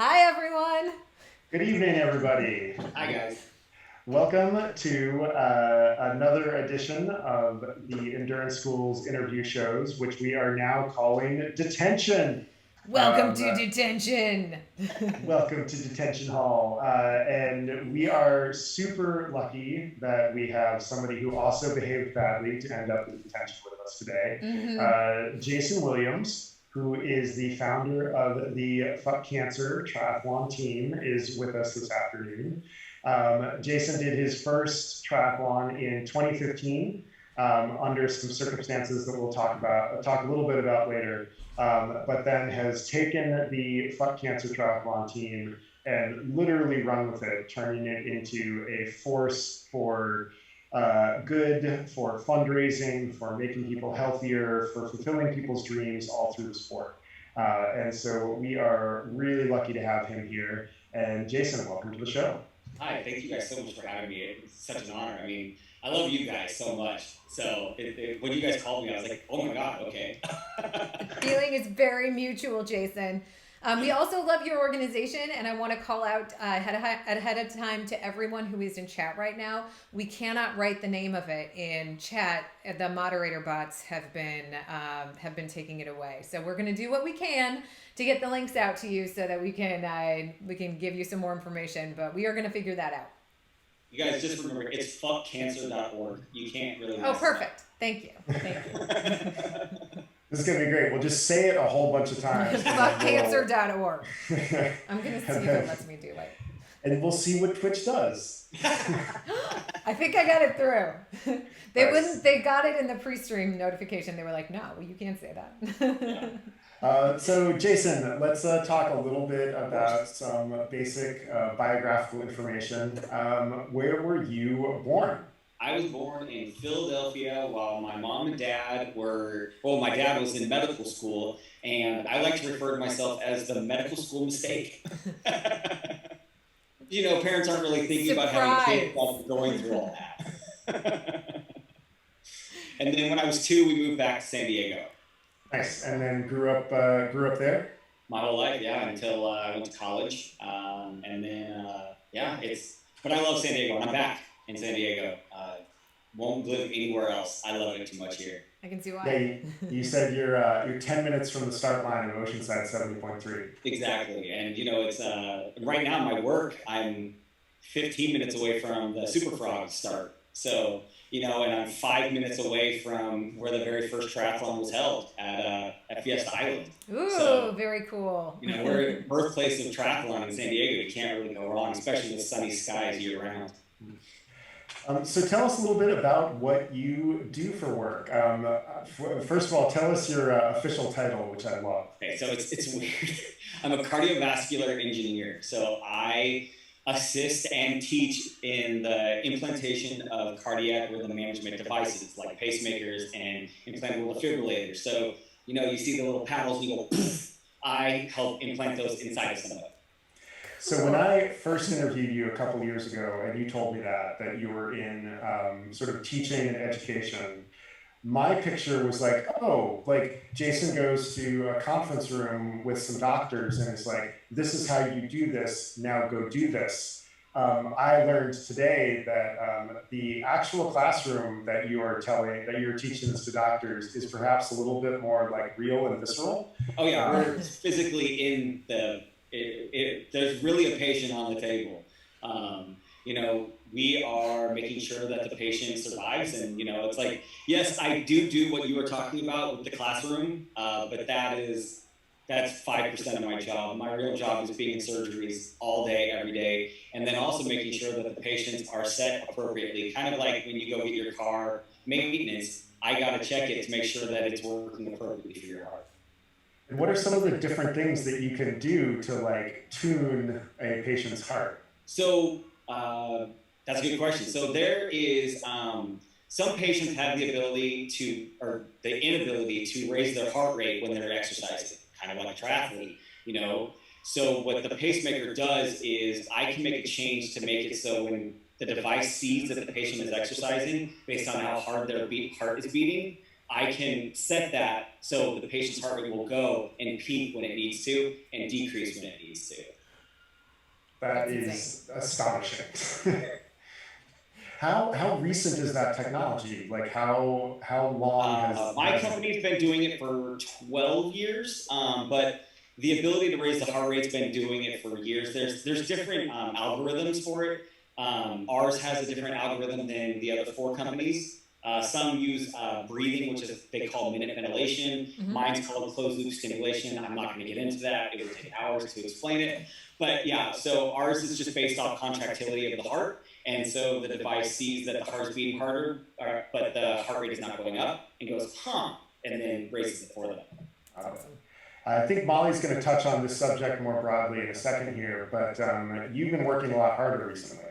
Hi, everyone. Good evening, everybody. Hi, guys. Welcome to another edition of the Endurance School's interview shows, which we are now calling Detention. Welcome to detention. Welcome to Detention Hall. And we are super lucky that we have somebody who also behaved badly to end up in detention with us today. Jayson Williams, who is the founder of the Fxck Cancer Triathlon Team, is with us this afternoon. Jayson did his first triathlon in 2015 under some circumstances that we'll talk a little bit about later. But then has taken the Fxck Cancer Triathlon Team and literally run with it, turning it into a force for good, for fundraising, for making people healthier, for fulfilling people's dreams all through the sport. And so we are really lucky to have him here. And Jayson, welcome to the show. Hi, thank you guys so much for having me. It's such an honor. I mean, I love you guys so much. So when you guys called me, I was like, oh my God, okay. The feeling is very mutual, Jayson. We also love your organization, and I want to call out ahead of time to everyone who is in chat right now. We cannot write the name of it in chat. The moderator bots have been taking it away. So we're going to do what we can to get the links out to you so that we can give you some more information. But we are going to figure that out. You guys just remember, it's fxckcancer.org. You can't really. Oh, perfect. Thank you. Thank you. This is going to be great. We'll just say it a whole bunch of times. Fxckcancer.org. I'm going to see if it lets me do it. And we'll see what Twitch does. I think I got it through. They got it in the pre-stream notification. They were like, no, well, you can't say that. So Jayson, let's talk a little bit about some basic biographical information. Where were you born? I was born in Philadelphia while my mom and dad my dad was in medical school, and I like to refer to myself as the medical school mistake. You know, parents aren't really thinking about having kids while going through all that. And then when I was 2, we moved back to San Diego. Nice. And then grew up there? My whole life, yeah, until I went to college. But I love San Diego, and I'm back in San Diego. Won't live anywhere else. I love it too much here. I can see why. Yeah, you said you're 10 minutes from the start line of Oceanside 70.3. Exactly, and you know, it's right now my work. I'm 15 minutes away from the Super Frog start. So you know, and I'm 5 minutes away from where the very first triathlon was held at Fiesta Island. Ooh, so, very cool. You know, we're birthplace of triathlon in San Diego. You can't really go wrong, especially with sunny skies year round. So tell us a little bit about what you do for work. First of all, tell us your official title, which I love. Okay, so it's weird. I'm a cardiovascular engineer. So I assist and teach in the implantation of cardiac rhythm management devices like pacemakers and implantable defibrillators. So, you know, you see the little paddles, you go, poof, I help implant those inside of somebody. So when I first interviewed you a couple of years ago, and you told me that you were in sort of teaching and education, my picture was like, oh, like Jayson goes to a conference room with some doctors, and it's like, this is how you do this. Now go do this. I learned today that the actual classroom that you're teaching this to doctors is perhaps a little bit more like real and visceral. Oh yeah, we're physically in the. There's really a patient on the table. You know, we are making sure that the patient survives, and you know, it's like, yes, I do what you were talking about with the classroom, but that's 5% of my job. My real job is being in surgeries all day, every day, and then also making sure that the patients are set appropriately. Kind of like when you go get your car maintenance, I got to check it to make sure that it's working appropriately for your heart. And what are some of the different things that you can do to like tune a patient's heart? So that's a good question. So there is some patients have the ability or the inability to raise their heart rate when they're exercising, kind of like a triathlete, you know. So what the pacemaker does is I can make a change to make it so when the device sees that the patient is exercising based on how hard their heart is beating, I can set that so the patient's heart rate will go and peak when it needs to and decrease when it needs to. That is astonishing. How recent is that technology? Like how long has my company's been doing it for 12 years, but the ability to raise the heart rate's been doing it for years. There's different algorithms for it. Ours has a different algorithm than the other 4 companies. Some use breathing, which is they call minute ventilation. Mm-hmm. Mine's called closed loop stimulation. I'm not going to get into that. It would take hours to explain it. But yeah, so ours is just based off contractility of the heart. And so the device sees that the heart's beating harder, but the heart rate is not going up, and goes, and then raises it for them. Awesome. I think Molly's going to touch on this subject more broadly in a second here, but you've been working a lot harder recently.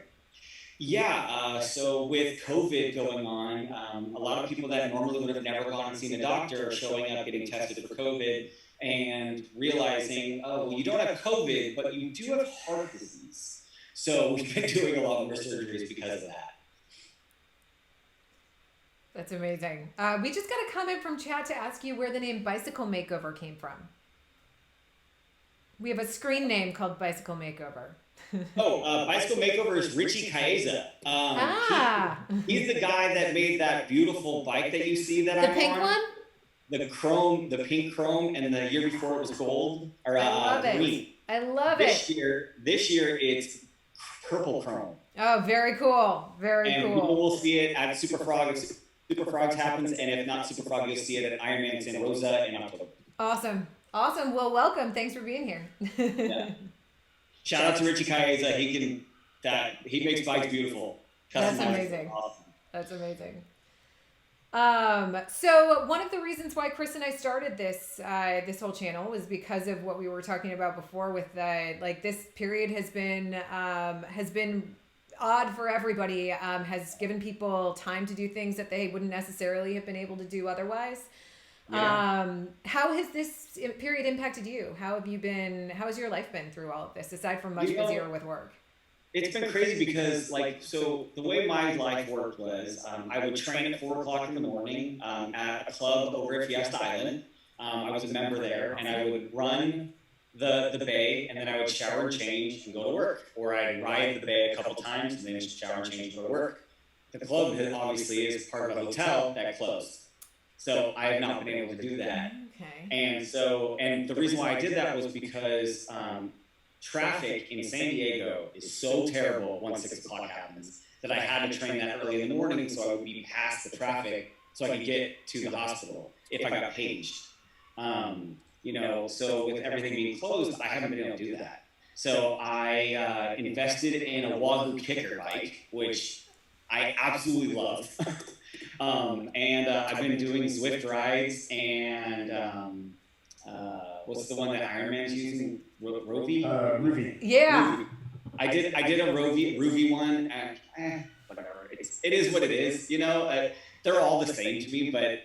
Yeah, so with COVID going on, a lot of people that normally would have never gone and seen a doctor are showing up getting tested for COVID and realizing, oh, well, you don't have COVID, but you do have heart disease. So we've been doing a lot more surgeries because of that. That's amazing. We just got a comment from chat to ask you where the name Bicycle Makeover came from. We have a screen name called Bicycle Makeover. Bicycle Makeover is Richie Caeza. He's the guy that made that beautiful bike that you see that I'm on. The pink one? The pink chrome, and the year before it was gold, or green. I love it. This year it's purple chrome. Oh, very cool. Very cool. And people will see it at Super Frogs. Super Frogs happens, and if not Super Frog, you'll see it at Ironman Santa Rosa in October. Awesome. Well, welcome. Thanks for being here. Yeah. Shout out to Richie Caeza. He makes bikes beautiful. That's amazing. Awesome. That's amazing. So one of the reasons why Chris and I started this whole channel was because of what we were talking about before with this period has been odd for everybody, has given people time to do things that they wouldn't necessarily have been able to do otherwise. Yeah. How has this period impacted you? How has your life been through all of this, aside from much busier with work? It's been crazy because, so the way my life worked was I would train at 4 o'clock in the morning at a club over at Fiesta Island. I was a member there, and I would run the bay, and then I would shower and change and go to work. Or I'd ride the bay a couple times, and then shower and change and go to work. The club, obviously, is part of a hotel that closed. So I have not been able to do that. Okay. And the reason why I did that was because traffic in San Diego is so terrible once 6 o'clock happens that I had to train that early in the morning so I would be past the traffic so I could get to the hospital if I got paged. So with everything being closed, I haven't been able to do that. So I invested in a Wahoo kicker bike, which I absolutely love. I've been doing Zwift rides and what's the one that Ironman's using? Rovi? Ruby. Yeah. Ruby. I did a Ruby one, and whatever. It is what it is. They're all the same to me, but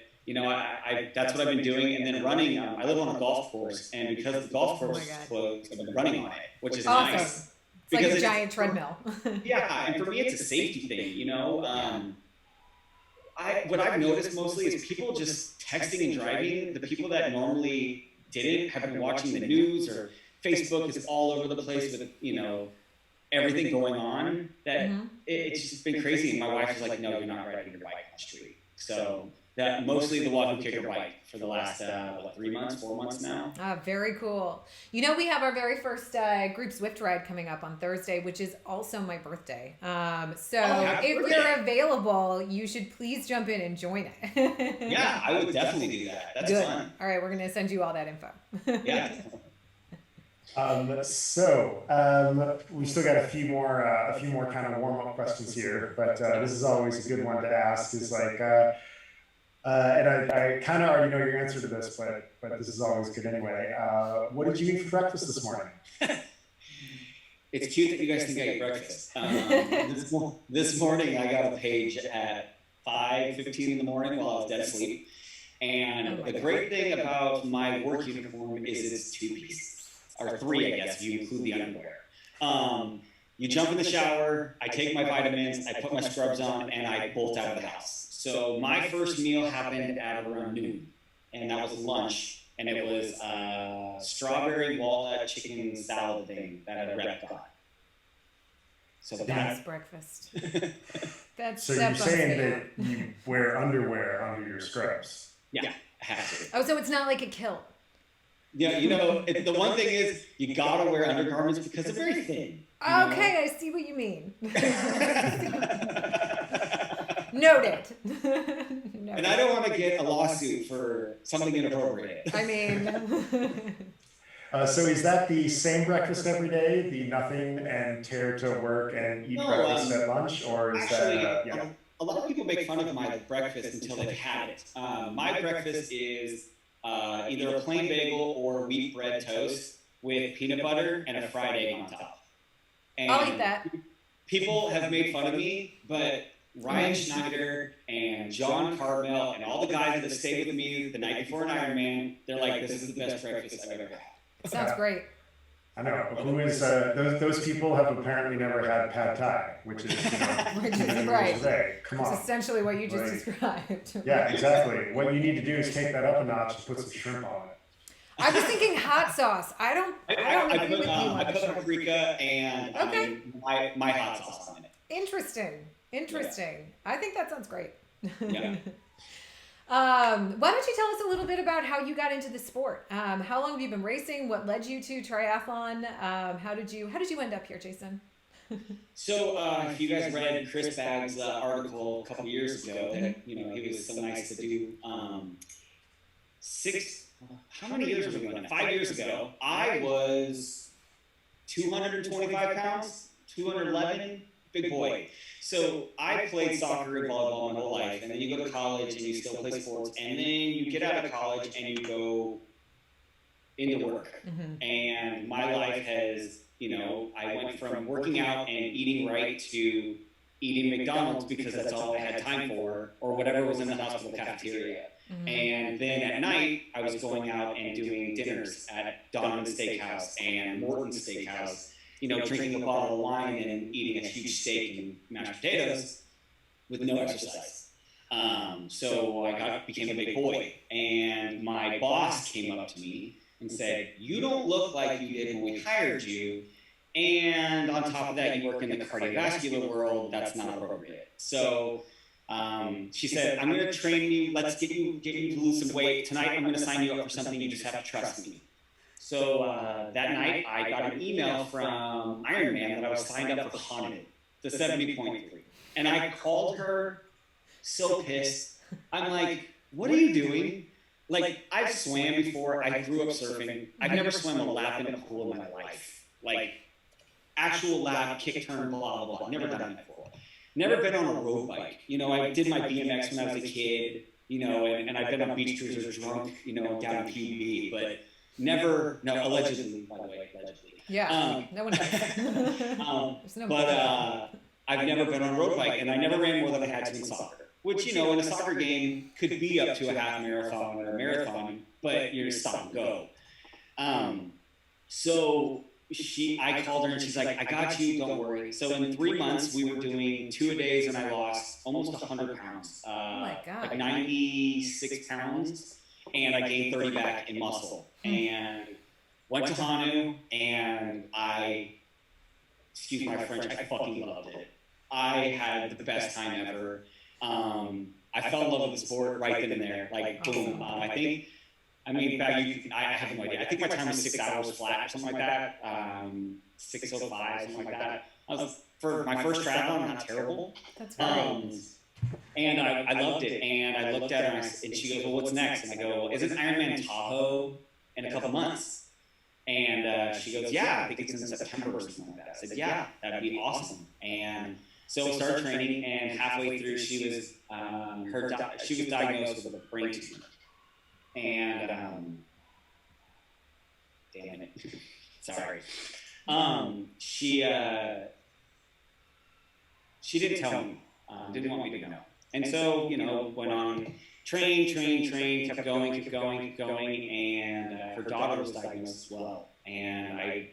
that's what I've been doing. And then running. I live on a golf course, and because the golf course is closed, I've been running on it, which is awesome. Nice. It's like a giant treadmill. Yeah, and for me, it's a safety thing. What I've noticed mostly is people just texting and driving. The people that normally didn't have been watching the news, or Facebook is all over the place with everything going on. That it's just been crazy. And my wife was like, "No, you're not riding your bike on the street." So that mostly the Wahoo kicker bike for the last 3 months, 4 months now. Very cool. We have our very first group Zwift ride coming up on Thursday, which is also my birthday. If you're available, you should please jump in and join it. Yeah, I would definitely do that. That's good. Fun. All right, we're going to send you all that info. Yeah. We still got a few more kind of warm-up questions here, but this is always a good one to ask. Is and I kind of already know your answer to this, but this is always good anyway. What did you eat for breakfast this morning? It's cute that you guys think I eat breakfast. This morning I got a page at 5:15 in the morning while I was dead asleep. And the great thing about my work uniform is it's 2 pieces, or 3, I guess, if you include the underwear. You jump in the shower, I take my vitamins, I put my scrubs on, and I bolt out of the house. So my first meal happened at around noon, and that was lunch, and it was a strawberry walnut chicken salad thing that a rep got. So that's breakfast. That's So you're saying that you wear underwear under your scrubs? Yeah, I have to. Oh, so it's not like a kilt. Yeah, the one thing is you gotta wear undergarments because they're very thin. Okay, I see what you mean. Noted. And I don't want to get a lawsuit for something inappropriate. I mean. So is that the same breakfast every day, the nothing and tear to work and eat breakfast at lunch, or is actually, that, a lot of people make fun of my breakfast until they've had it. My breakfast is either a plain bagel or wheat bread toast with peanut butter and a fried egg on top. And I'll eat that. People have made fun of me, but Ryan Schneider and John Carmel and all the guys that stayed with me the night before an Ironman, they're like, this is the best breakfast I've ever had. Sounds great. I know. Who is those people have apparently never had pad thai, which is which is right. Today. Come on. It's essentially what you just described. Yeah, exactly. What you need to do is take that up a notch and put some shrimp on it. I was thinking hot sauce. I put paprika and my hot sauce on it. Interesting. Yeah. I think that sounds great. Yeah. Why don't you tell us a little bit about how you got into the sport? How long have you been racing? What led you to triathlon? How did you end up here, Jayson? So, if you guys read Chris Bagg's article a couple years ago, that he was so nice to do how many years were we going? 5 years ago, I was 225 pounds, 211, big boy. So I played soccer and volleyball my whole life, and then you go to college and you still play sports, and then you get out of college and you go into work. Mm-hmm. And my life has, I went from working out and eating right to eating McDonald's because that's all I had time for, or whatever was in the hospital cafeteria. Mm-hmm. And then at night, I was going out and doing dinners at Donovan's Steakhouse and Morton's Steakhouse, drinking a bottle of wine and eating a huge steak and mashed potatoes with no exercise. So I became a big boy, and my boss came up to me and said, "You don't look like you did when we hired you, and on top of that, you work in the cardiovascular world. That's not appropriate." So she said, "I'm going to train you. Let's get you to lose some weight. Tonight, I'm going to sign you up for something. You just have to trust me." So that night, I got an email from Ironman that I was signed up for Haunted, the 70.3. And I called her so pissed. I'm like, "What are you doing?" Like, I've swam before. I grew up surfing. I've never swam a lap in a pool in my life. Like, actual lap, kick, turn, blah, blah, blah. Never done that before. Never been on a road bike. I did my BMX when I was a kid, and I've been on beach cruisers drunk, down in PB, but never, allegedly, by the way, allegedly. Yeah, no one knows. I've never been on a road bike, and I never ran more than I had to in soccer, which, in a soccer game could be up to a half marathon or a marathon, but you're stop and go. So I called her and she's like, "I got you, don't worry." So in 3 months, we were doing 2-a-days, and I lost almost 100 pounds. Oh my God. Like 96 pounds, and I gained 30 back in muscle. And went to Hanu, and excuse my French, I fucking loved it. I had the best time ever. I fell in love with the sport right then and there. Like, boom. I have no idea. I think my time was 6 hours flat or something like that. 6:05, something like that. For my first triathlon, not terrible. That's great. And I loved it. And I looked at her and she goes, "Well, what's next?" And I go, "Well, isn't Ironman Tahoe in a couple months?" And she goes, "Yeah, I think it's in September or something like that." I said, "Yeah, that'd be awesome." And so I started training, and halfway through, she was diagnosed with a brain tumor. And damn it, sorry. She didn't tell me, didn't want me to know. And so, went on, train, kept going, and her daughter was diagnosed as well. And I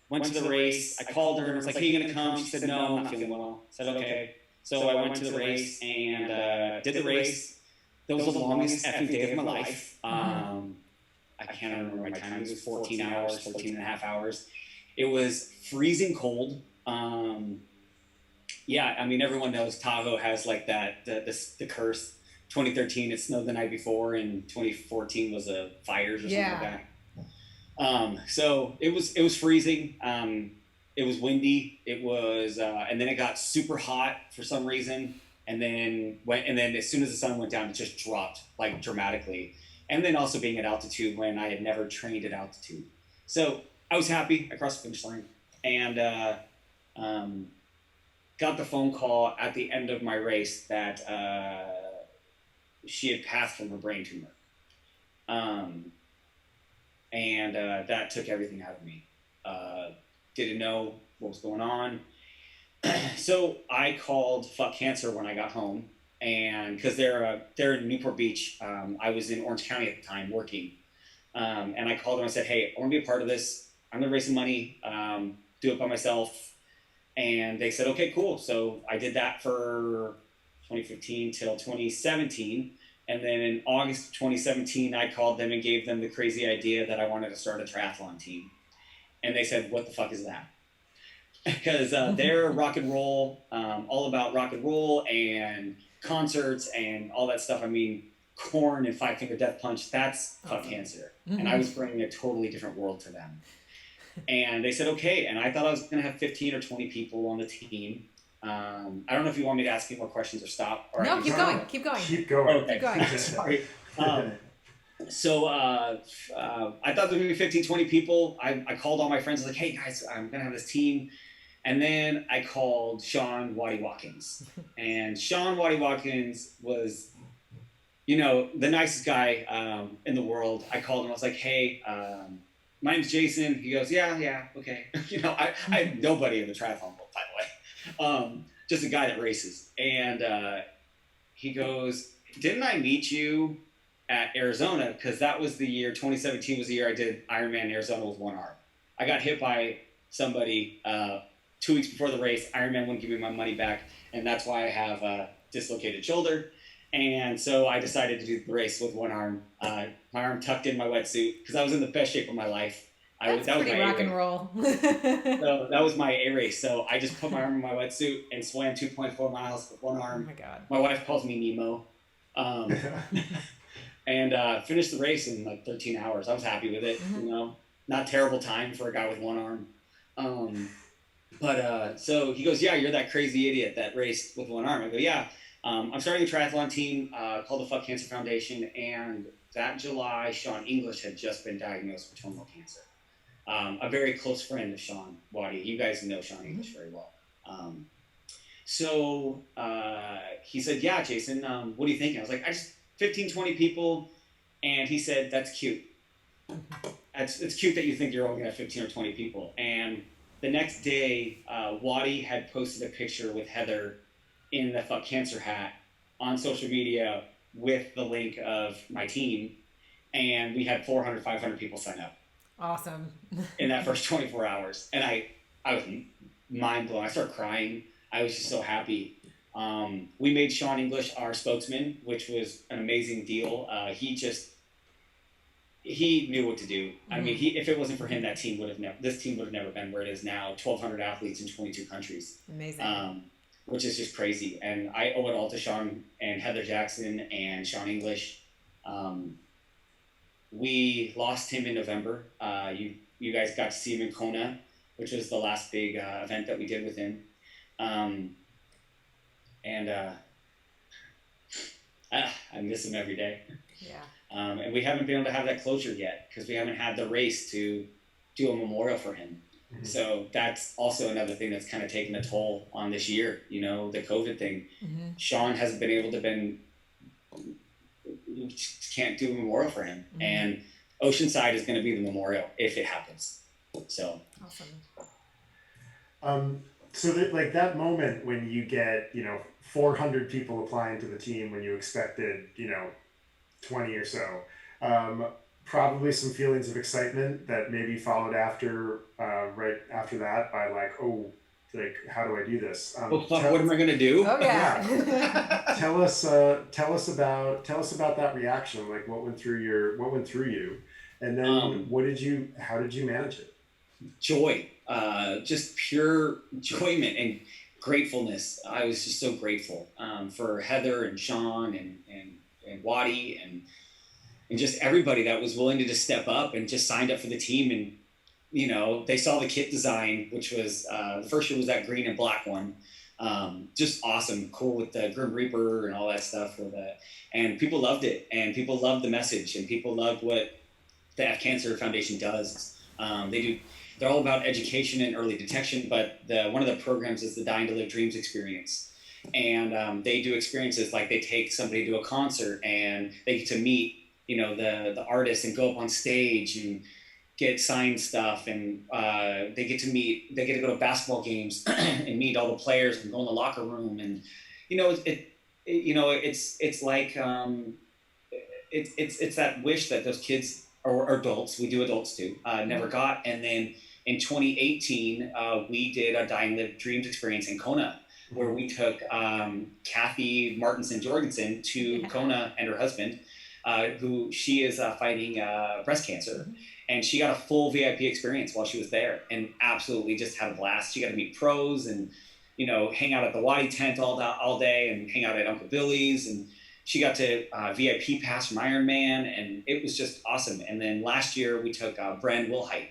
went to the race. I called her and was like, "Hey, you gonna come?" She said, "No, I'm not feeling well." I said, "Okay." So I went to the race and did the race. That was the longest effing day of my life. I can't remember my time. It was 14 and a half hours. It was freezing cold. Yeah, I mean, everyone knows Tahoe has like that, the curse. 2013, it snowed the night before, and 2014 was a fires or something like that. So it was freezing. It was windy. It was, and then it got super hot for some reason. And then as soon as the sun went down, it just dropped like dramatically. And then also being at altitude when I had never trained at altitude. So I was happy. I crossed the finish line and got the phone call at the end of my race that she had passed from her brain tumor. And that took everything out of me. Didn't know what was going on. So I called Fxck Cancer when I got home, and because they're in Newport Beach. I was in Orange County at the time working, and I called them and I said, "Hey, I want to be a part of this. I'm gonna raise some money, do it by myself." And they said, "Okay, cool." So I did that for 2015 till 2017. And then in August of 2017, I called them and gave them the crazy idea that I wanted to start a triathlon team. And they said, "What the fuck is that?" Because they're rock and roll, all about rock and roll and concerts and all that stuff. I mean, Korn and Five Finger Death Punch, that's Fxck Cancer. And I was bringing a totally different world to them. And they said, okay. And I thought I was going to have 15 or 20 people on the team. I don't know if you want me to ask you more questions or stop. Or no, keep going. Keep going. Okay. Keep going. Sorry. So I thought there were going to be 15, 20 people. I called all my friends like, hey guys, I'm going to have this team. And then I called Sean Waddy Watkins. And Sean Waddy Watkins was, the nicest guy in the world. I called him. I was like, hey, my name's Jayson. He goes, yeah, okay. I have nobody in the triathlon world, by the way. Just a guy that races. And he goes, didn't I meet you at Arizona? Because that was the year, 2017 was the year I did Ironman Arizona with one arm. I got hit by somebody 2 weeks before the race. Ironman wouldn't give me my money back. And that's why I have a dislocated shoulder. And so I decided to do the race with one arm. My arm tucked in my wetsuit because I was in the best shape of my life. That was pretty rock and roll. So that was my A race. So I just put my arm in my wetsuit and swam 2.4 miles with one arm. Oh my God. My wife calls me Nemo. And finished the race in like 13 hours. I was happy with it. Not terrible time for a guy with one arm. But so he goes, yeah, you're that crazy idiot that raced with one arm. I go, yeah. I'm starting a triathlon team called the Fxck Cancer Foundation, and that July, Sean English had just been diagnosed with terminal cancer. A very close friend of Sean Waddy. You guys know Sean English very well. So he said, yeah, Jayson, what do you think? I was like, I just 15, 20 people. And he said, that's cute. It's cute that you think you're only going to have 15 or 20 people. And the next day, Waddy had posted a picture with Heather in the Fxck Cancer hat on social media with the link of my team. And we had 400, 500 people sign up. Awesome. In that first 24 hours. And I was mind blown. I started crying. I was just so happy. We made Sean English our spokesman, which was an amazing deal. He knew what to do. I mean, if it wasn't for him, this team would have never been where it is now. 1,200 athletes in 22 countries. Amazing. Which is just crazy. And I owe it all to Sean and Heather Jackson and Sean English. We lost him in November. You guys got to see him in Kona, which was the last big event that we did with him. I miss him every day. Yeah. And we haven't been able to have that closure yet because we haven't had the race to do a memorial for him. Mm-hmm. So that's also another thing that's kind of taken a toll on this year, the COVID thing. Mm-hmm. Sean hasn't been able to can't do a memorial for him. Mm-hmm. And Oceanside is going to be the memorial if it happens. So awesome. So that moment when you get 400 people applying to the team when you expected 20 or so, probably some feelings of excitement that maybe followed after right after that by how do I do this? What am I going to do? Oh yeah. Tell us about that reaction. Like what went through you, and then how did you manage it? joy, just pure enjoyment and gratefulness. I was just so grateful for Heather and Sean and Waddy and just everybody that was willing to just step up and just signed up for the team. And, you know, they saw the kit design, which was, the first year was that green and black one. Just awesome, cool with the Grim Reaper and all that stuff. And people loved it, and people loved the message, and people loved what the Fxck Cancer Foundation does. They're all about education and early detection, but one of the programs is the Dying to Live Dreams experience. And they do experiences like they take somebody to a concert and they get to meet, you know, the artist and go up on stage and get signed stuff, and they get to go to basketball games and meet all the players and go in the locker room. And you know, it's like it's that wish that those kids or adults, we do adults too, never got. And then in 2018 we did a Dying Live Dreams experience in Kona, where we took Kathy Martinson Jorgensen to Kona and her husband, who she is fighting breast cancer. And she got a full VIP experience while she was there, and absolutely just had a blast. She got to meet pros and, you know, hang out at the Waddy tent all day and hang out at Uncle Billy's. And she got to VIP pass from Ironman, and it was just awesome. And then last year we took Bren Wilhite,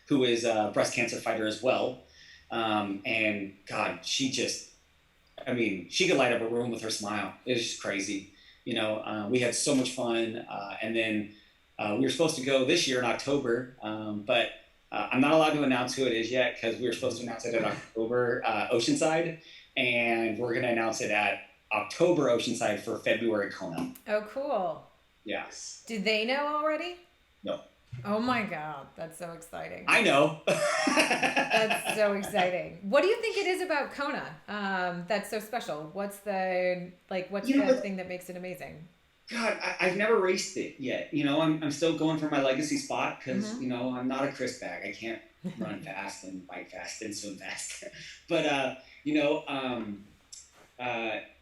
who is a breast cancer fighter as well. And God, she could light up a room with her smile. It was just crazy. You know, we had so much fun. And then we were supposed to go this year in October, but I'm not allowed to announce who it is yet, because we were supposed to announce it in October, Oceanside, and we're going to announce it at October Oceanside for February Kona. Oh, cool. Yes. Did they know already? No. Oh my God, that's so exciting. I know. That's so exciting. What do you think it is about Kona that's so special? What's the thing that makes it amazing? God, I've never raced it yet. You know, I'm still going for my legacy spot because, you know, I'm not a Chris bag. I can't run fast and bike fast and swim fast. But, you know,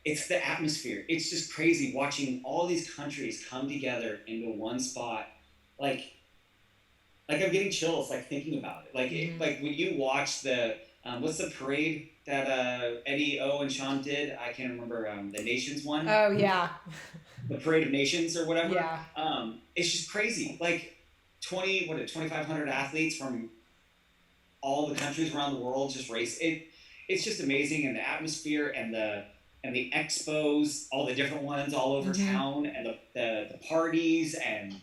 it's the atmosphere. It's just crazy watching all these countries come together into one spot. Like I'm getting chills, like thinking about it. Like when you watch the, what's the parade that Eddie O and Sean did? I can't remember, the Nations one. Oh yeah. The Parade of Nations or whatever. Yeah. It's just crazy. Like 2,500 athletes from all the countries around the world just race. It's just amazing, and the atmosphere and the expos, all the different ones all over town, and the parties, and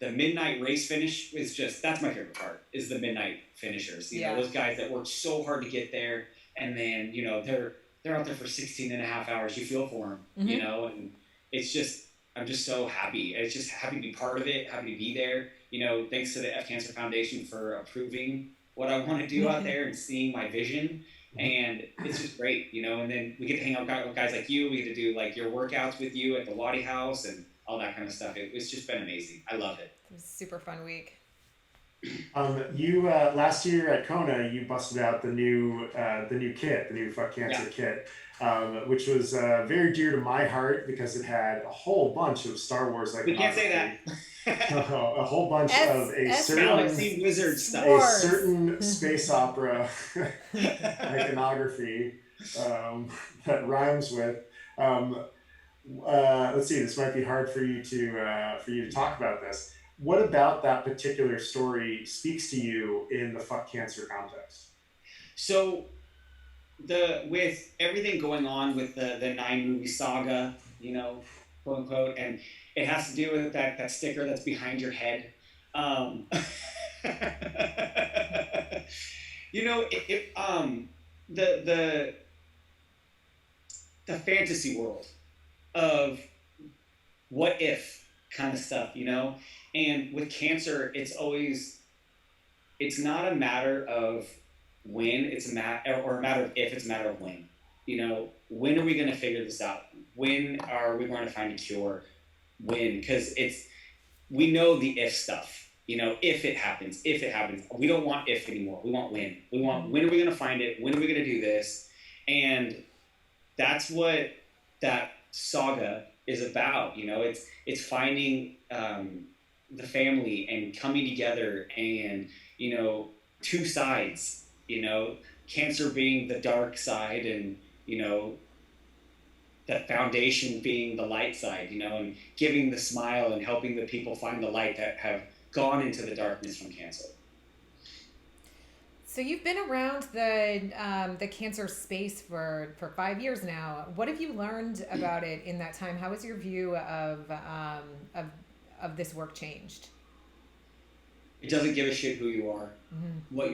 the midnight race finish is just, that's my favorite part, is the midnight finishers. You know, those guys that worked so hard to get there, and then, you know, they're out there for 16 and a half hours. You feel for them, you know, and it's just, I'm just so happy. It's just happy to be part of it, happy to be there. You know, thanks to the Fxck Cancer Foundation for approving what I want to do out there and seeing my vision. And it's just great, you know, and then we get to hang out with guys like you. We get to do like your workouts with you at the Waddy House and all that kind of stuff. It's just been amazing. I love it. It was a super fun week. You last year at Kona, you busted out the new kit, the new Fxck Cancer kit, which was very dear to my heart because it had a whole bunch of Star Wars iconography. We can't say that. A whole bunch of a certain wizard stuff. A certain space opera iconography that rhymes with. Let's see. This might be hard for you to talk about this. What about that particular story speaks to you in the Fxck Cancer context? So, with everything going on with the 9-movie saga, you know, quote unquote, and it has to do with that sticker that's behind your head. You know, the fantasy world of what if kind of stuff, you know. And with cancer, it's not a matter of when, it's a matter of if, it's a matter of when. You know, when are we going to figure this out? When are we going to find a cure? When? Because we know the if stuff. You know, if it happens. We don't want if anymore. We want when. We want, when are we going to find it? When are we going to do this? And that's what that saga is about. You know, it's finding the family and coming together, and, you know, two sides, you know, cancer being the dark side, and, you know, the foundation being the light side, you know, and giving the smile and helping the people find the light that have gone into the darkness from cancer. So you've been around the cancer space for 5 years now. What have you learned about it in that time? How has your view of this work changed? It doesn't give a shit who you are, what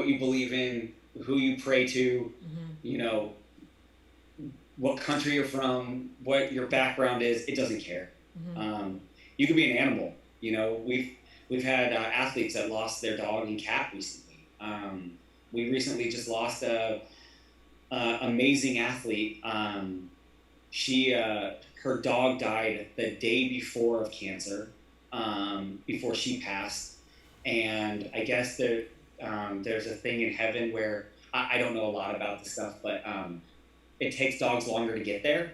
you believe in, who you pray to, you know, what country you're from, what your background is. It doesn't care. You could be an animal. You know, we've had athletes that lost their dog and cat recently. We recently just lost a amazing athlete. Her dog died the day before of cancer, before she passed. And I guess there's a thing in heaven where I don't know a lot about this stuff, but it takes dogs longer to get there.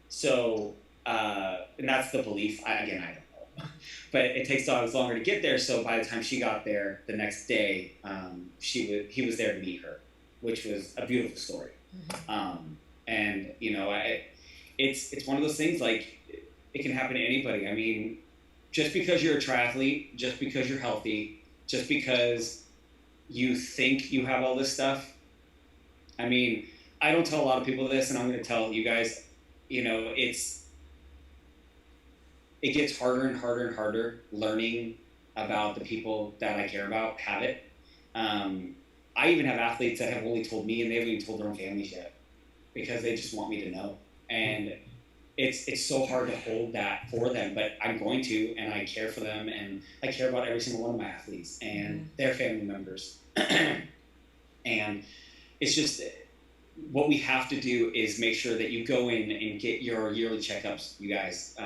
So, and that's the belief. I don't know. But it takes dogs longer to get there. So by the time she got there the next day, he was there to meet her, which was a beautiful story. And, you know, it's one of those things, like, it can happen to anybody. I mean, just because you're a triathlete, just because you're healthy, just because you think you have all this stuff. I mean, I don't tell a lot of people this, and I'm going to tell you guys, you know, it gets harder and harder and harder learning about the people that I care about have it. I even have athletes that have only told me, and they haven't even told their own families yet, because they just want me to know. And it's so hard to hold that for them, but I'm going to, and I care for them, and I care about every single one of my athletes and their family members. And it's just, what we have to do is make sure that you go in and get your yearly checkups, you guys.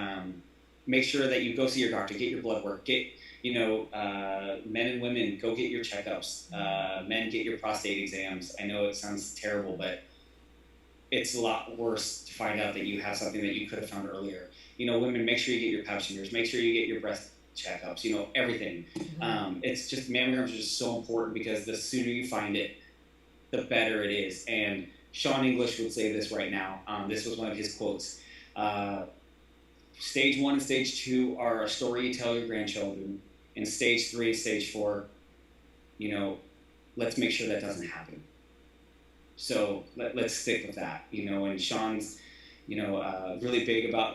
Make sure that you go see your doctor, get your blood work, get, you know, men and women, go get your checkups. Men, get your prostate exams. I know it sounds terrible, but it's a lot worse to find out that you have something that you could have found earlier. You know, women, make sure you get your pap smears, make sure you get your breast checkups, you know, everything. It's just, mammograms are just so important, because the sooner you find it, the better it is. And Sean English would say this right now. This was one of his quotes. Stage 1 and stage 2 are a story you tell your grandchildren. And stage 3 and stage 4, you know, let's make sure that doesn't happen. So let's stick with that, you know. And Sean's, you know,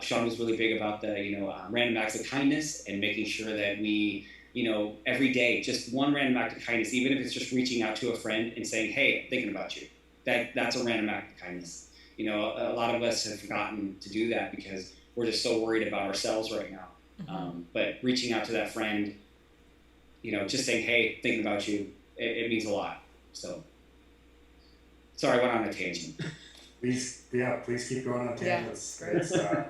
Sean was really big about the, you know, random acts of kindness, and making sure that we, you know, every day, just one random act of kindness, even if it's just reaching out to a friend and saying, hey, I'm thinking about you. That's a random act of kindness. You know, a lot of us have forgotten to do that because we're just so worried about ourselves right now. But reaching out to that friend, you know, just saying, hey, thinking about you, it means a lot. So, sorry, I went on a tangent. Please keep going on tangents. Yeah,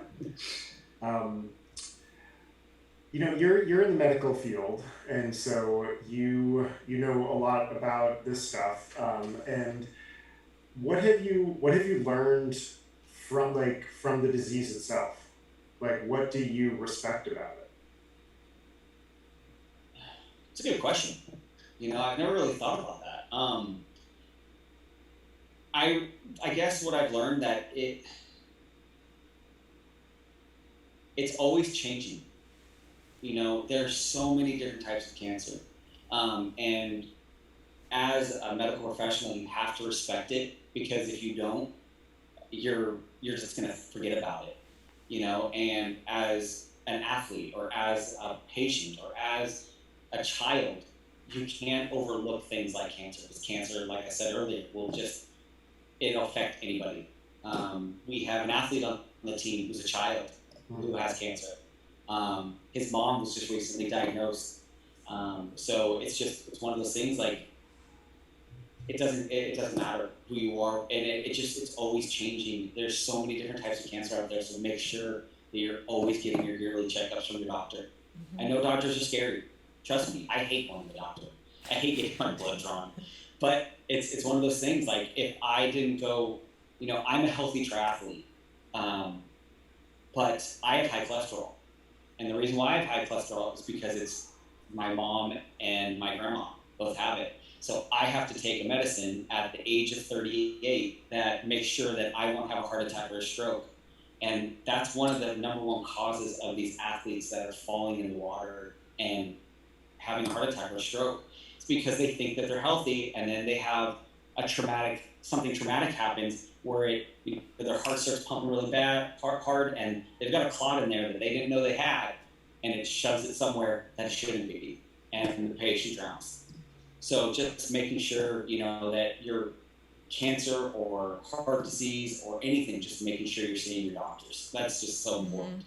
You know, you're in the medical field, and so you know a lot about this stuff. And what have you learned from the disease itself? Like, what do you respect about it? It's a good question. You know, I've never really thought about that. I guess what I've learned, that it's always changing. You know, there's so many different types of cancer. And as a medical professional, you have to respect it, because if you don't, you're just going to forget about it. You know, and as an athlete, or as a patient, or as a child, you can't overlook things like cancer, because cancer, like I said earlier, it'll affect anybody. We have an athlete on the team who's a child who has cancer. His mom was just recently diagnosed. So it's one of those things, like, it doesn't matter who you are, and it's always changing. There's so many different types of cancer out there, so make sure that you're always getting your yearly checkups from your doctor. I know doctors are scary. Trust me, I hate going to the doctor. I hate getting my blood drawn. But it's one of those things, like, if I didn't go, you know, I'm a healthy triathlete, but I have high cholesterol. And the reason why I have high cholesterol is because it's my mom and my grandma both have it. So I have to take a medicine at the age of 38 that makes sure that I won't have a heart attack or a stroke. And that's one of the number one causes of these athletes that are falling in the water and having a heart attack or a stroke. It's because they think that they're healthy, and then they have something traumatic happens where their heart starts pumping really hard, and they've got a clot in there that they didn't know they had, and it shoves it somewhere that it shouldn't be, and the patient drowns. So just making sure, that your cancer or heart disease or anything, just making sure you're seeing your doctors. That's just so important.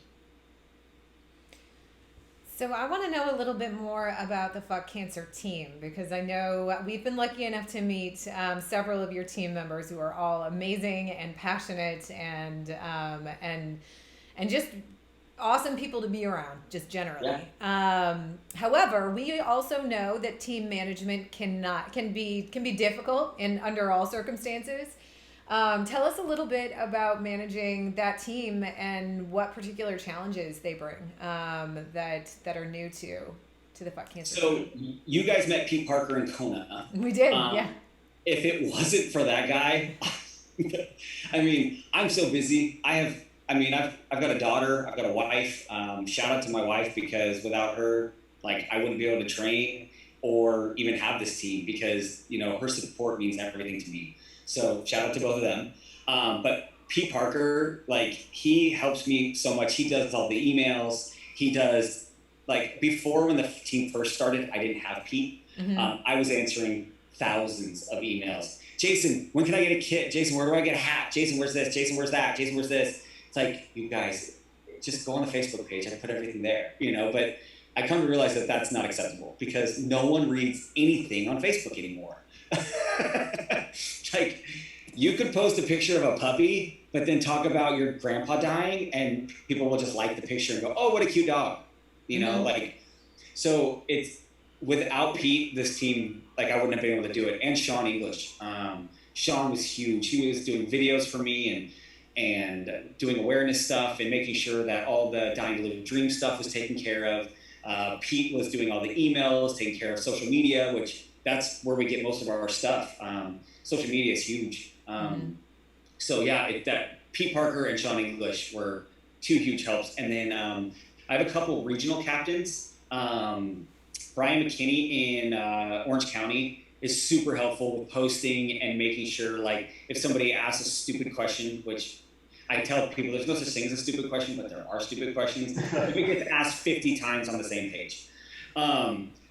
So I want to know a little bit more about the Fxck Cancer Team, because I know we've been lucky enough to meet several of your team members who are all amazing and passionate and just awesome people to be around, just generally. Yeah. However, we also know that team management can be difficult under all circumstances. Tell us a little bit about managing that team and what particular challenges they bring that are new to the Fxck Cancer Team. So you guys met Pete Parker in Kona. We did, yeah. If it wasn't for that guy, I mean, I'm so busy. I've got a daughter, I've got a wife. Shout out to my wife, because without her, I wouldn't be able to train or even have this team, because, her support means everything to me. So shout out to both of them. But Pete Parker, he helps me so much. He does all the emails. He does, before, when the team first started, I didn't have Pete. Mm-hmm. I was answering thousands of emails. Jason, when can I get a kit? Jason, where do I get a hat? Jason, where's this? Jason, where's that? Jason, where's this? It's you guys, just go on the Facebook page. I put everything there, but I come to realize that that's not acceptable, because no one reads anything on Facebook anymore. You could post a picture of a puppy, but then talk about your grandpa dying, and people will just like the picture and go, oh, what a cute dog. So it's, without Pete, this team, I wouldn't have been able to do it. And Sean English. Sean was huge. He was doing videos for me and doing awareness stuff and making sure that all the Dying to Live a Dream stuff was taken care of. Pete was doing all the emails, taking care of social media, which that's where we get most of our stuff. Social media is huge. So yeah, that Pete Parker and Sean English were two huge helps. And then I have a couple regional captains. Brian McKinney in Orange County is super helpful with posting and making sure, if somebody asks a stupid question, which I tell people there's no such thing as a stupid question, but there are stupid questions. If it gets asked 50 times on the same page.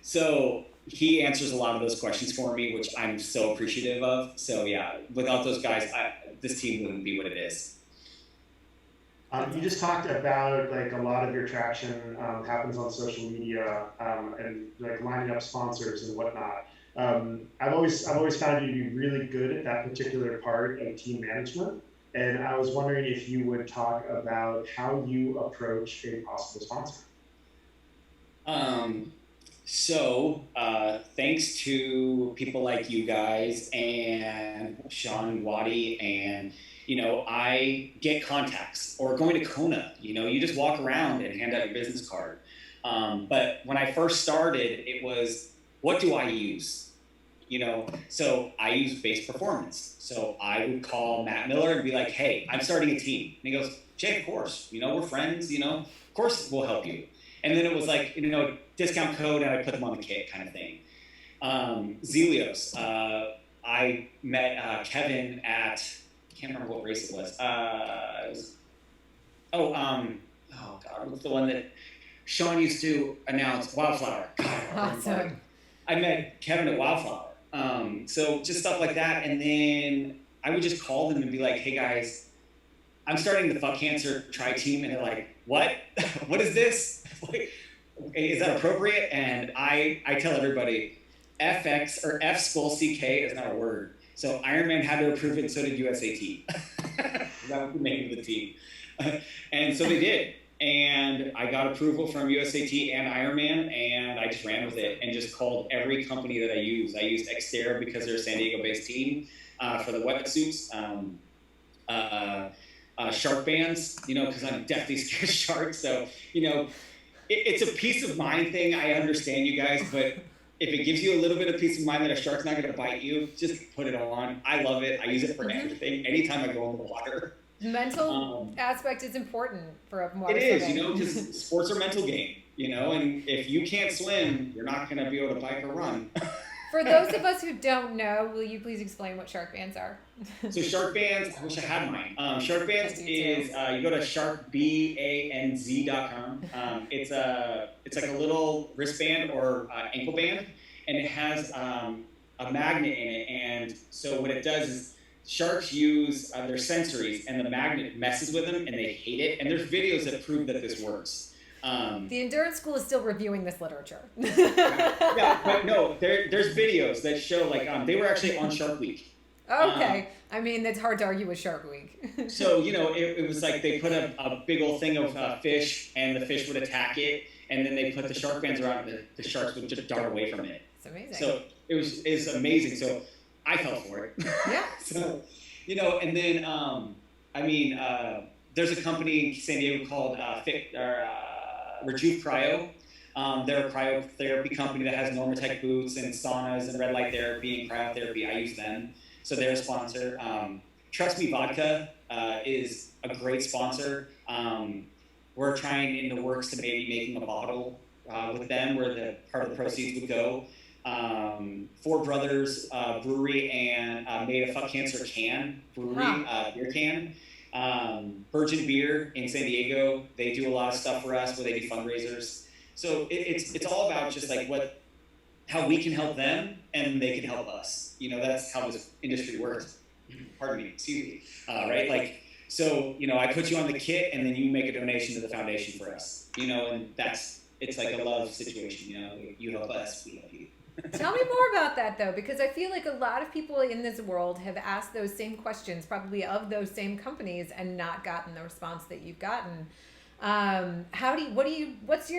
So he answers a lot of those questions for me, which I'm so appreciative of. So yeah, without those guys, this team wouldn't be what it is. You just talked about a lot of your traction happens on social media and lining up sponsors and whatnot. I've always found you to be really good at that particular part of team management, and I was wondering if you would talk about how you approach a possible sponsor. So thanks to people like you guys and Sean and Waddy, and I get contacts, or going to Kona, you just walk around and hand out your business card. But when I first started, it was, what do I use? So I use Base Performance. So I would call Matt Miller and be like, hey, I'm starting a team. And he goes, Jay, of course, we're friends, of course we'll help you. And then it was discount code, and I put them on the kit kind of thing. Zelios, I met Kevin at, I can't remember what race it was. It was the one that Sean used to announce, Wildflower. God, Awesome. I met Kevin at Wildflower. So just stuff like that. And then I would just call them and be like, hey guys, I'm starting the Fxck Cancer Tri Team. And they're like, what? What is this? Is that appropriate? And I tell everybody, FX or Fxck is not a word. So Ironman had to approve it, and so did USAT. That was the name of the team. And so they did. And I got approval from USAT and Ironman, and I just ran with it and just called every company that I used. I used Xterra because they're a San Diego-based team for the wetsuits. Shark bands, because I'm definitely scared of sharks. So, it's a peace of mind thing. I understand you guys, but if it gives you a little bit of peace of mind that a shark's not going to bite you, just put it on. I love it. I use it for everything. Anytime I go in the water. Mental aspect is important for water It is, swimming. you know, because sports are mental game, you know, and if you can't swim, you're not going to be able to bike or run. For those of us who don't know, will you please explain what shark bands are? So shark bands, I wish I had mine. Shark bands is, you go to sharkbanz.com. It's like a little wristband or ankle band, and it has a magnet in it. And so what it does is sharks use their sensories, and the magnet messes with them, and they hate it. And there's videos that prove that this works. The endurance school is still reviewing this literature. Yeah, but no, there's videos that show, like, they were actually on Shark Week. Okay. I mean, it's hard to argue with Shark Week. So, you know, it was like they put a big old thing of fish, and the fish would attack it, and then they put the shark bands around it, the sharks would just dart away from it. It's amazing. So it's amazing. So I fell for it. Yeah. So, you know, and then, there's a company in San Diego called Rejuve Cryo. They're a cryotherapy company that has Normatec boots and saunas and red light therapy and cryotherapy. I use them. So they're a sponsor. Trust Me Vodka is a great sponsor. We're trying in the works to maybe making a bottle with them where the part of the proceeds would go. Four Brothers Brewery and made a Fxck Cancer brewery, beer can. Virgin Beer in San Diego, they do a lot of stuff for us where they do fundraisers. So it's all about just like how we can help them and they can help us. You know, that's how this industry works. Pardon me, excuse me. Right? Like, so, you know, I put you on the kit and then you make a donation to the foundation for us. You know, and it's like a love situation, you know, you help us, we help you. Tell me more about that, though, because I feel like a lot of people in this world have asked those same questions, probably of those same companies, and not gotten the response that you've gotten. What's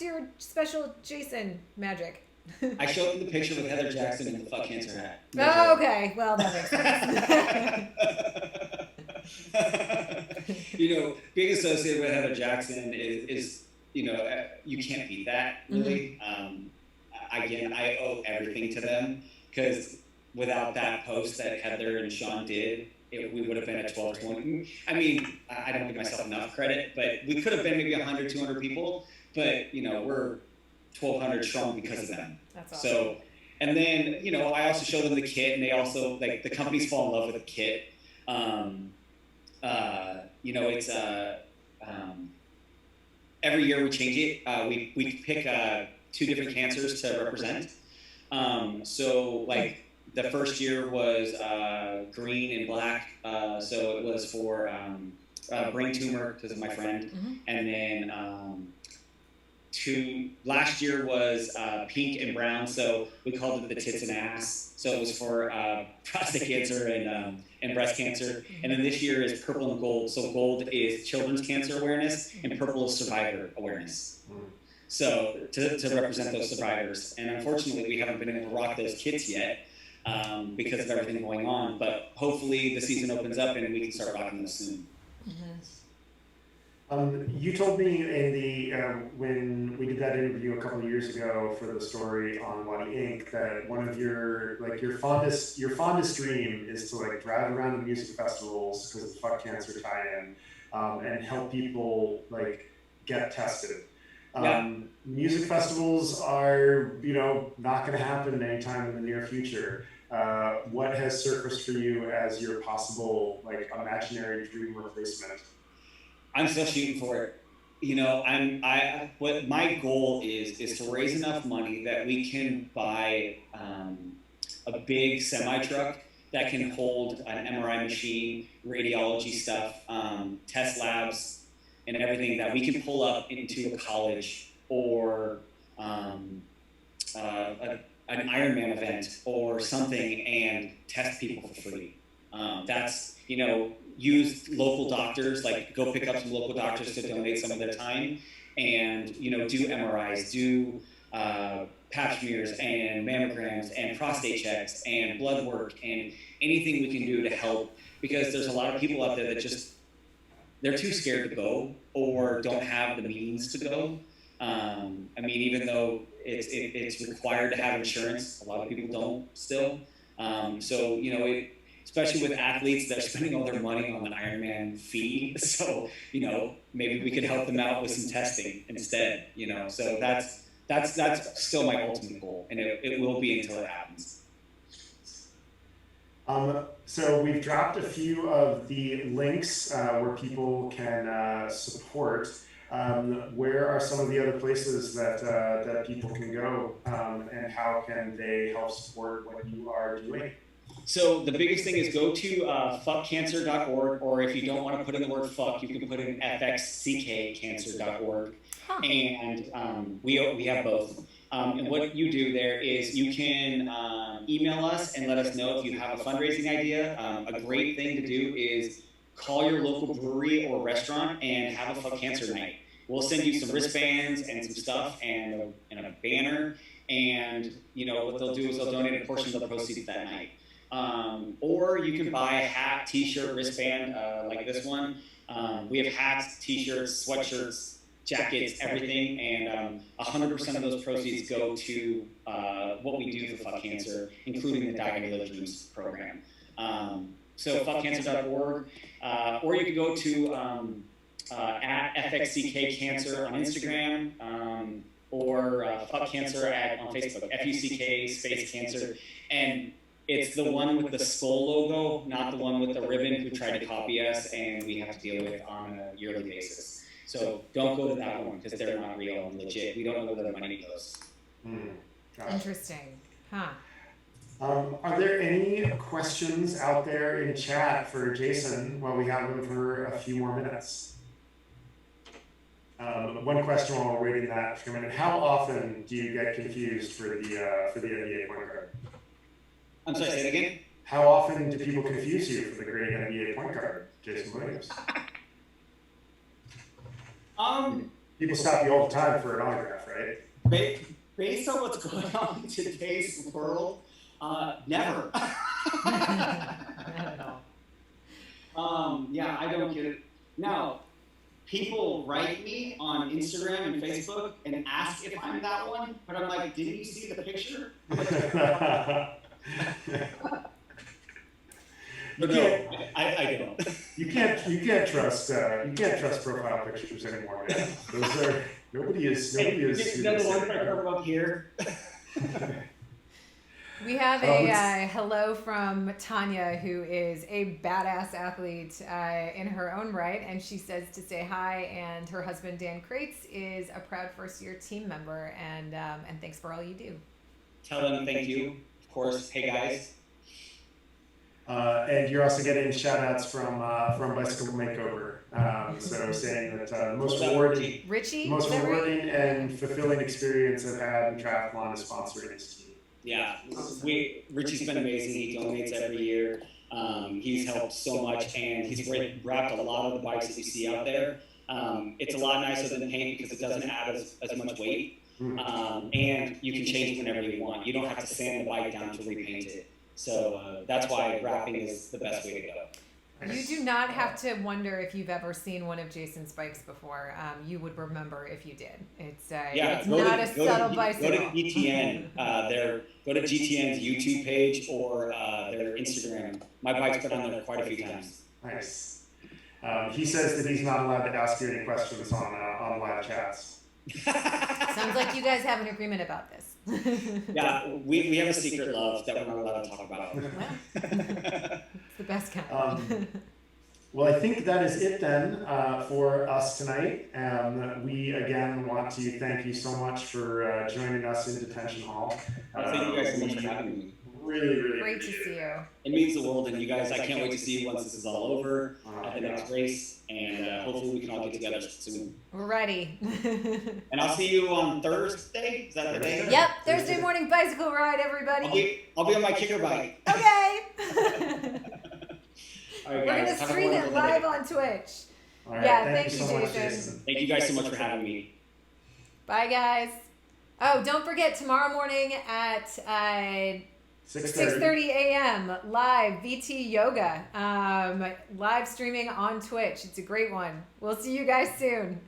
your special Jayson magic? I showed you the picture with Heather Jackson in the Fxck Cancer hat. Oh, okay. Well, that makes sense. You know, being associated with Heather Jackson is you know, you can't beat that, really. Mm-hmm. Again, I owe everything to them, because without that post that Heather and Sean did, we would have been at 1220. I mean, I don't give myself enough credit, but we could have been maybe 100, 200 people, but, you know, we're 1,200 strong because of them. That's awesome. So, and then, you know, I also showed them the kit, and they also, like, the companies fall in love with the kit. You know, it's, every year we change it. We pick 2 different cancers to represent. So like the first year was green and black. So it was for brain tumor because of my friend. Mm-hmm. And then last year was pink and brown. So we called it the tits and ass. So it was for prostate cancer and breast cancer. And then this year is purple and gold. So gold is children's cancer awareness and purple is survivor awareness. Mm-hmm. So to represent those survivors. And unfortunately, we haven't been able to rock those kits yet because of everything going on. But hopefully the season opens up and we can start rocking them soon. Mm-hmm. You told me in the when we did that interview a couple of years ago for the story on Wadi Inc. that one of your fondest dream is to like drive around the music festivals because of the Fxck Cancer tie-in and help people like get tested. Music festivals are, you know, not going to happen anytime in the near future. What has surfaced for you as your possible, like, imaginary dream replacement? I'm still shooting for it. You know, what my goal is to raise enough money that we can buy a big semi-truck that can hold an MRI machine, radiology stuff, test labs, and everything that we can pull up into a college or an Ironman event or something and test people for free. That's, you know, use local doctors, like go pick up some local doctors to donate some of their time and, you know, do MRIs, do pap smears and mammograms and prostate checks and blood work and anything we can do to help, because there's a lot of people out there that just, they're too scared to go or don't have the means to go. I mean, even though it's required to have insurance, a lot of people don't still. So, you know, especially with athletes that are spending all their money on the Ironman fee. So, you know, maybe we could help them out with some testing instead, you know. So that's still my ultimate goal, and it will be until it happens. So we've dropped a few of the links where people can support. Where are some of the other places that people can go, and how can they help support what you are doing? So the biggest thing is go to fxckcancer.org, or if you don't want to put in the word fuck, you can put in Fxck Cancer.org. Huh. And we have both. And what you do there is you can email us and let us know if you have a fundraising idea. A great thing to do is call your local brewery or restaurant and have a Fxck Cancer night. We'll send you some wristbands and some stuff and a banner. And you know what they'll do is they'll donate a portion of the proceeds that night. Or you can buy a hat, t-shirt, wristband like this one. We have hats, t-shirts, sweatshirts, jackets, everything, and 100% of those proceeds go to what we do for Fxck Cancer, including the Dying to Live Dreams program. So fxckcancer.org, or you could go to at Fxck Cancer on Instagram, or Fxck Cancer on Facebook, Fxck space cancer, and it's the one with the skull logo, not the one with the ribbon who tried to copy us and we have to deal with on a yearly basis. So don't go to that one because they're not real and legit. We don't know where the money goes. Interesting. Huh. Are there any questions out there in chat for Jayson while we have him for a few more minutes? One question while we're waiting that for a minute. How often do you get confused for the NBA point guard? I'm sorry, say it again? How often do people confuse you for the great NBA point guard, Jayson Williams? People stop you all the time for an autograph, right? Based on what's going on in today's world, never. Yeah, I don't get it. Now, people write me on Instagram and Facebook and ask if I'm that one, but I'm like, didn't you see the picture? But no, I don't. You can't trust profile pictures anymore, man. Those are nobody is. Another one up here. We have a hello from Tanya, who is a badass athlete in her own right, and she says to say hi. And her husband Dan Kreitz is a proud first-year team member, and thanks for all you do. Tell them thank you, of course. Hey guys. And you're also getting shout-outs from Bicycle Makeover. So saying that most rewarding and fulfilling experience I've had in triathlon is sponsoring this team. Yeah, Richie's been amazing. He donates every year. He's helped so much, and he's wrapped a lot of the bikes that you see out there. It's a lot nicer than paint because it doesn't add as much weight, and you can change it whenever you want. You don't have to sand the bike down to repaint it. So that's why wrapping is the best way to go. You do not have to wonder if you've ever seen one of Jason's bikes before. You would remember if you did. It's not a subtle bicycle. Go to GTN. Go to GTN's YouTube page or their Instagram. My bike's been on there quite a few times. Nice. He says that he's not allowed to ask you any questions on live chats. Sounds like you guys have an agreement about this. Yeah, we have a secret love that we're not allowed to talk about. Well, it's the best kind. Well, I think that is it then for us tonight. We again want to thank you so much for joining us in Detention Hall. Thank you guys so much for having me. Really great to see you. It means the world, and you guys, I can't wait to see you once this is all over at the next race, and hopefully we can all get together soon. We're ready. And I'll see you on Thursday. Is that the day? Yep, Thursday morning bicycle ride, everybody. I'll be on my kicker bike. Okay. All right, we're gonna stream it live on Twitch. All right, yeah, thank you, so much, Jason. Thank you guys so much for having me. Bye, guys. Oh, don't forget tomorrow morning at 6:30 a.m. live VT Yoga, live streaming on Twitch. It's a great one. We'll see you guys soon.